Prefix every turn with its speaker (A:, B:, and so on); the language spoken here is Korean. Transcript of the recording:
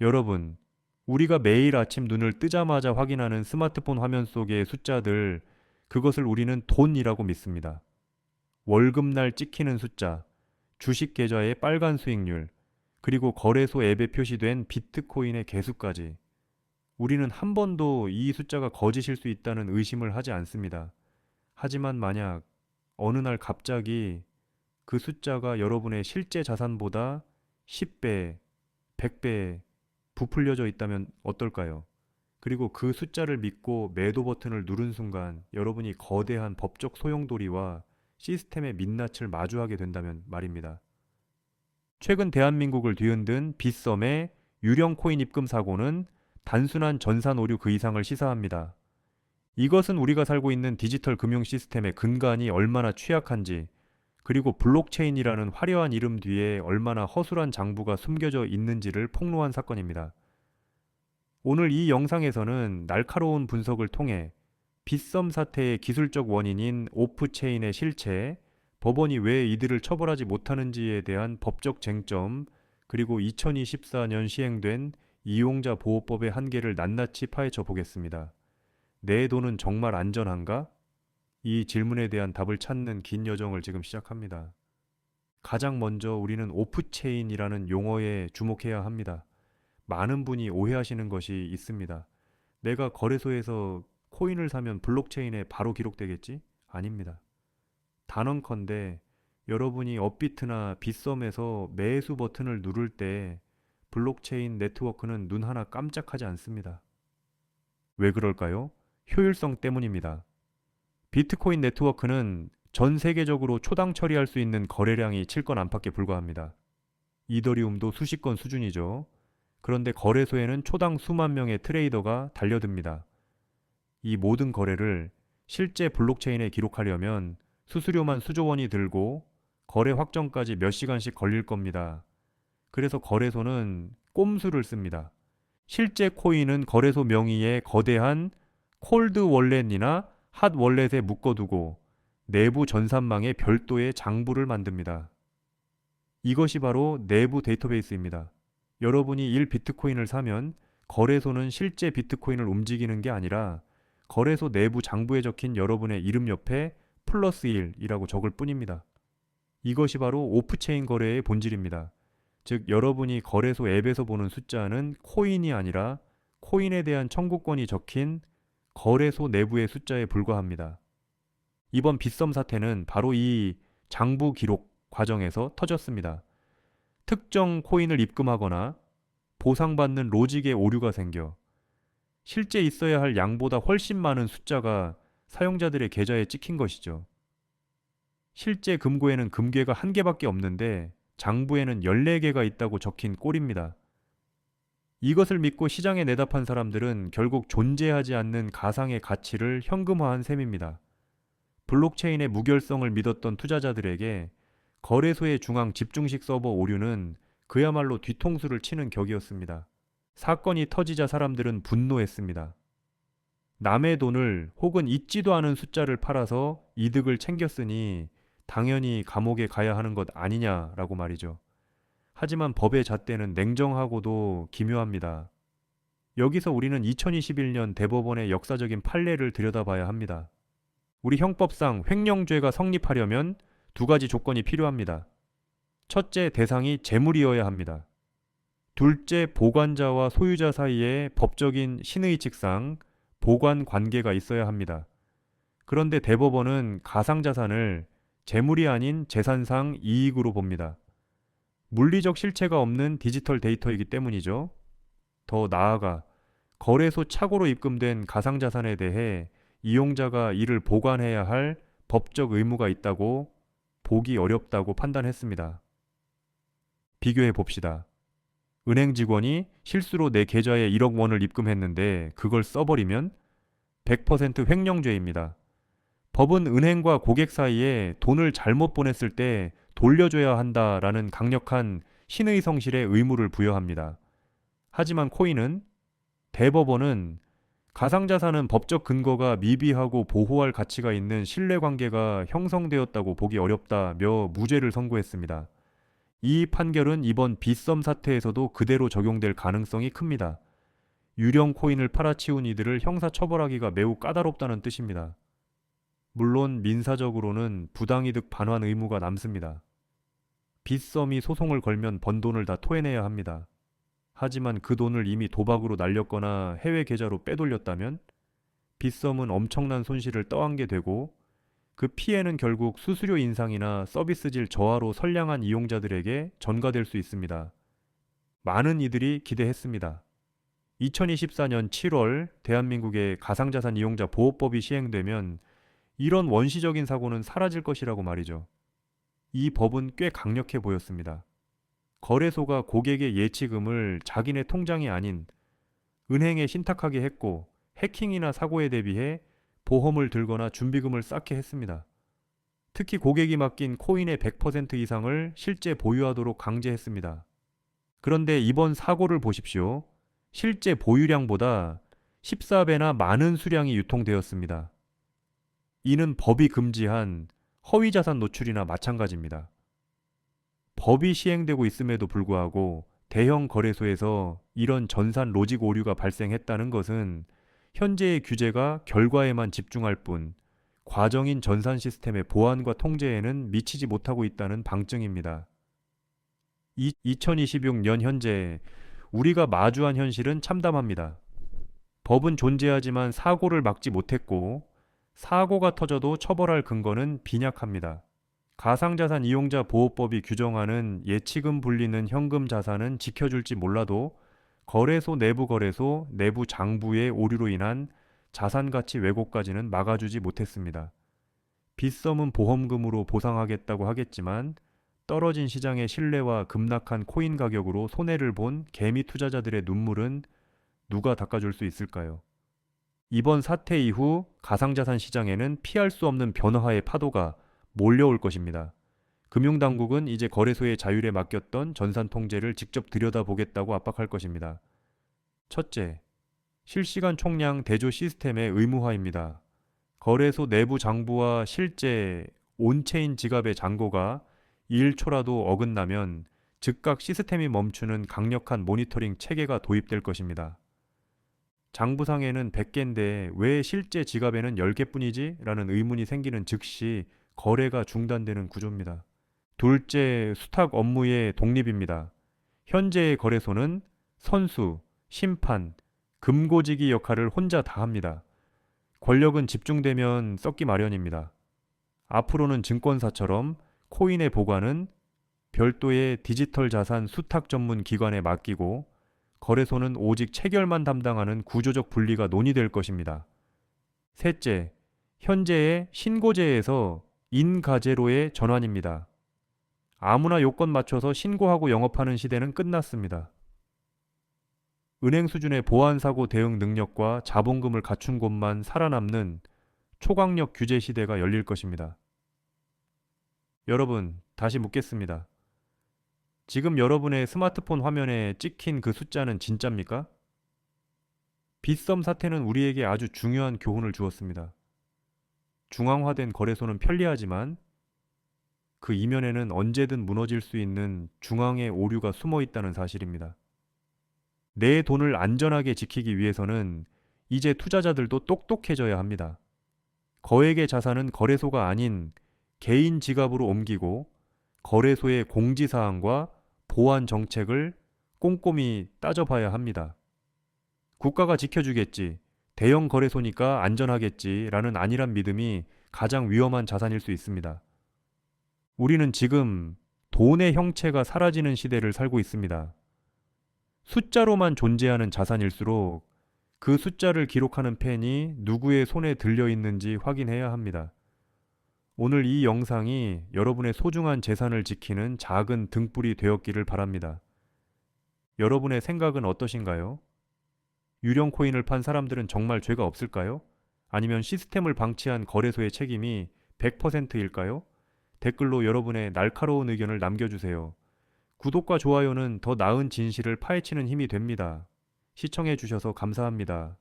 A: 여러분, 우리가 매일 아침 눈을 뜨자마자 확인하는 스마트폰 화면 속의 숫자들, 그것을 우리는 돈이라고 믿습니다. 월급날 찍히는 숫자, 주식 계좌의 빨간 수익률, 그리고 거래소 앱에 표시된 비트코인의 개수까지. 우리는 한 번도 이 숫자가 거짓일 수 있다는 의심을 하지 않습니다. 하지만 만약 어느 날 갑자기 그 숫자가 여러분의 실제 자산보다 10배, 100배 부풀려져 있다면 어떨까요? 그리고 그 숫자를 믿고 매도 버튼을 누른 순간 여러분이 거대한 법적 소용돌이와 시스템의 민낯을 마주하게 된다면 말입니다. 최근 대한민국을 뒤흔든 빗썸의 유령 코인 입금 사고는 단순한 전산 오류 그 이상을 시사합니다. 이것은 우리가 살고 있는 디지털 금융 시스템의 근간이 얼마나 취약한지, 그리고 블록체인이라는 화려한 이름 뒤에 얼마나 허술한 장부가 숨겨져 있는지를 폭로한 사건입니다. 오늘 이 영상에서는 날카로운 분석을 통해 빗썸 사태의 기술적 원인인 오프체인의 실체, 법원이 왜 이들을 처벌하지 못하는지에 대한 법적 쟁점, 그리고 2024년 시행된 이용자 보호법의 한계를 낱낱이 파헤쳐 보겠습니다. 내 돈은 정말 안전한가? 이 질문에 대한 답을 찾는 긴 여정을 지금 시작합니다. 가장 먼저 우리는 오프체인이라는 용어에 주목해야 합니다. 많은 분이 오해하시는 것이 있습니다. 내가 거래소에서 코인을 사면 블록체인에 바로 기록되겠지? 아닙니다. 단언컨대 여러분이 업비트나 빗썸에서 매수 버튼을 누를 때 블록체인 네트워크는 눈 하나 깜짝하지 않습니다. 왜 그럴까요? 효율성 때문입니다. 비트코인 네트워크는 전 세계적으로 초당 처리할 수 있는 거래량이 7건 안팎에 불과합니다. 이더리움도 수십 건 수준이죠. 그런데 거래소에는 초당 수만 명의 트레이더가 달려듭니다. 이 모든 거래를 실제 블록체인에 기록하려면 수수료만 수조 원이 들고 거래 확정까지 몇 시간씩 걸릴 겁니다. 그래서 거래소는 꼼수를 씁니다. 실제 코인은 거래소 명의의 거대한 콜드 월렛이나 핫 월렛에 묶어두고 내부 전산망에 별도의 장부를 만듭니다. 이것이 바로 내부 데이터베이스입니다. 여러분이 1비트코인을 사면 거래소는 실제 비트코인을 움직이는 게 아니라 거래소 내부 장부에 적힌 여러분의 이름 옆에 플러스 1이라고 적을 뿐입니다. 이것이 바로 오프체인 거래의 본질입니다. 즉, 여러분이 거래소 앱에서 보는 숫자는 코인이 아니라 코인에 대한 청구권이 적힌 거래소 내부의 숫자에 불과합니다. 이번 빗썸 사태는 바로 이 장부 기록 과정에서 터졌습니다. 특정 코인을 입금하거나 보상받는 로직의 오류가 생겨 실제 있어야 할 양보다 훨씬 많은 숫자가 사용자들의 계좌에 찍힌 것이죠. 실제 금고에는 금괴가 한 개밖에 없는데 장부에는 14개가 있다고 적힌 꼴입니다. 이것을 믿고 시장에 내다판 사람들은 결국 존재하지 않는 가상의 가치를 현금화한 셈입니다. 블록체인의 무결성을 믿었던 투자자들에게 거래소의 중앙 집중식 서버 오류는 그야말로 뒤통수를 치는 격이었습니다. 사건이 터지자 사람들은 분노했습니다. 남의 돈을 혹은 있지도 않은 숫자를 팔아서 이득을 챙겼으니 당연히 감옥에 가야 하는 것 아니냐라고 말이죠. 하지만 법의 잣대는 냉정하고도 기묘합니다. 여기서 우리는 2021년 대법원의 역사적인 판례를 들여다봐야 합니다. 우리 형법상 횡령죄가 성립하려면 두 가지 조건이 필요합니다. 첫째, 대상이 재물이어야 합니다. 둘째, 보관자와 소유자 사이에 법적인 신의칙상 보관 관계가 있어야 합니다. 그런데 대법원은 가상자산을 재물이 아닌 재산상 이익으로 봅니다. 물리적 실체가 없는 디지털 데이터이기 때문이죠. 더 나아가 거래소 착오로 입금된 가상자산에 대해 이용자가 이를 보관해야 할 법적 의무가 있다고 보기 어렵다고 판단했습니다. 비교해 봅시다. 은행 직원이 실수로 내 계좌에 1억 원을 입금했는데 그걸 써버리면 100% 횡령죄입니다. 법은 은행과 고객 사이에 돈을 잘못 보냈을 때 돌려줘야 한다라는 강력한 신의 성실의 의무를 부여합니다. 하지만 코인은 대법원은 가상자산은 법적 근거가 미비하고 보호할 가치가 있는 신뢰관계가 형성되었다고 보기 어렵다며 무죄를 선고했습니다. 이 판결은 이번 빗썸 사태에서도 그대로 적용될 가능성이 큽니다. 유령 코인을 팔아치운 이들을 형사처벌하기가 매우 까다롭다는 뜻입니다. 물론 민사적으로는 부당이득 반환 의무가 남습니다. 빗썸이 소송을 걸면 번 돈을 다 토해내야 합니다. 하지만 그 돈을 이미 도박으로 날렸거나 해외 계좌로 빼돌렸다면 빗썸은 엄청난 손실을 떠안게 되고 그 피해는 결국 수수료 인상이나 서비스질 저하로 선량한 이용자들에게 전가될 수 있습니다. 많은 이들이 기대했습니다. 2024년 7월 대한민국의 가상자산 이용자 보호법이 시행되면 이런 원시적인 사고는 사라질 것이라고 말이죠. 이 법은 꽤 강력해 보였습니다. 거래소가 고객의 예치금을 자기네 통장이 아닌 은행에 신탁하게 했고 해킹이나 사고에 대비해 보험을 들거나 준비금을 쌓게 했습니다. 특히 고객이 맡긴 코인의 100% 이상을 실제 보유하도록 강제했습니다. 그런데 이번 사고를 보십시오. 실제 보유량보다 14배나 많은 수량이 유통되었습니다. 이는 법이 금지한 허위자산 노출이나 마찬가지입니다. 법이 시행되고 있음에도 불구하고 대형 거래소에서 이런 전산 로직 오류가 발생했다는 것은 현재의 규제가 결과에만 집중할 뿐 과정인 전산 시스템의 보안과 통제에는 미치지 못하고 있다는 방증입니다. 2026년 현재 우리가 마주한 현실은 참담합니다. 법은 존재하지만 사고를 막지 못했고 사고가 터져도 처벌할 근거는 빈약합니다. 가상자산 이용자 보호법이 규정하는 예치금 불리는 현금 자산은 지켜줄지 몰라도 거래소 내부 거래소 내부 장부의 오류로 인한 자산 가치 왜곡까지는 막아주지 못했습니다. 빗썸은 보험금으로 보상하겠다고 하겠지만 떨어진 시장의 신뢰와 급락한 코인 가격으로 손해를 본 개미 투자자들의 눈물은 누가 닦아줄 수 있을까요? 이번 사태 이후 가상자산 시장에는 피할 수 없는 변화의 파도가 몰려올 것입니다. 금융당국은 이제 거래소의 자율에 맡겼던 전산 통제를 직접 들여다보겠다고 압박할 것입니다. 첫째, 실시간 총량 대조 시스템의 의무화입니다. 거래소 내부 장부와 실제 온체인 지갑의 잔고가 1초라도 어긋나면 즉각 시스템이 멈추는 강력한 모니터링 체계가 도입될 것입니다. 장부상에는 100개인데 왜 실제 지갑에는 10개뿐이지? 라는 의문이 생기는 즉시 거래가 중단되는 구조입니다. 둘째, 수탁 업무의 독립입니다. 현재의 거래소는 선수, 심판, 금고지기 역할을 혼자 다 합니다. 권력은 집중되면 썩기 마련입니다. 앞으로는 증권사처럼 코인의 보관은 별도의 디지털 자산 수탁 전문 기관에 맡기고 거래소는 오직 체결만 담당하는 구조적 분리가 논의될 것입니다. 셋째, 현재의 신고제에서 인가제로의 전환입니다. 아무나 요건 맞춰서 신고하고 영업하는 시대는 끝났습니다. 은행 수준의 보안사고 대응 능력과 자본금을 갖춘 곳만 살아남는 초강력 규제 시대가 열릴 것입니다. 여러분, 다시 묻겠습니다. 지금 여러분의 스마트폰 화면에 찍힌 그 숫자는 진짜입니까? 빗썸 사태는 우리에게 아주 중요한 교훈을 주었습니다. 중앙화된 거래소는 편리하지만 그 이면에는 언제든 무너질 수 있는 중앙의 오류가 숨어 있다는 사실입니다. 내 돈을 안전하게 지키기 위해서는 이제 투자자들도 똑똑해져야 합니다. 거액의 자산은 거래소가 아닌 개인 지갑으로 옮기고 거래소의 공지사항과 보안 정책을 꼼꼼히 따져봐야 합니다. 국가가 지켜주겠지, 대형 거래소니까 안전하겠지라는 안일한 믿음이 가장 위험한 자산일 수 있습니다. 우리는 지금 돈의 형체가 사라지는 시대를 살고 있습니다. 숫자로만 존재하는 자산일수록 그 숫자를 기록하는 펜이 누구의 손에 들려 있는지 확인해야 합니다. 오늘 이 영상이 여러분의 소중한 재산을 지키는 작은 등불이 되었기를 바랍니다. 여러분의 생각은 어떠신가요? 유령 코인을 판 사람들은 정말 죄가 없을까요? 아니면 시스템을 방치한 거래소의 책임이 100%일까요? 댓글로 여러분의 날카로운 의견을 남겨주세요. 구독과 좋아요는 더 나은 진실을 파헤치는 힘이 됩니다. 시청해주셔서 감사합니다.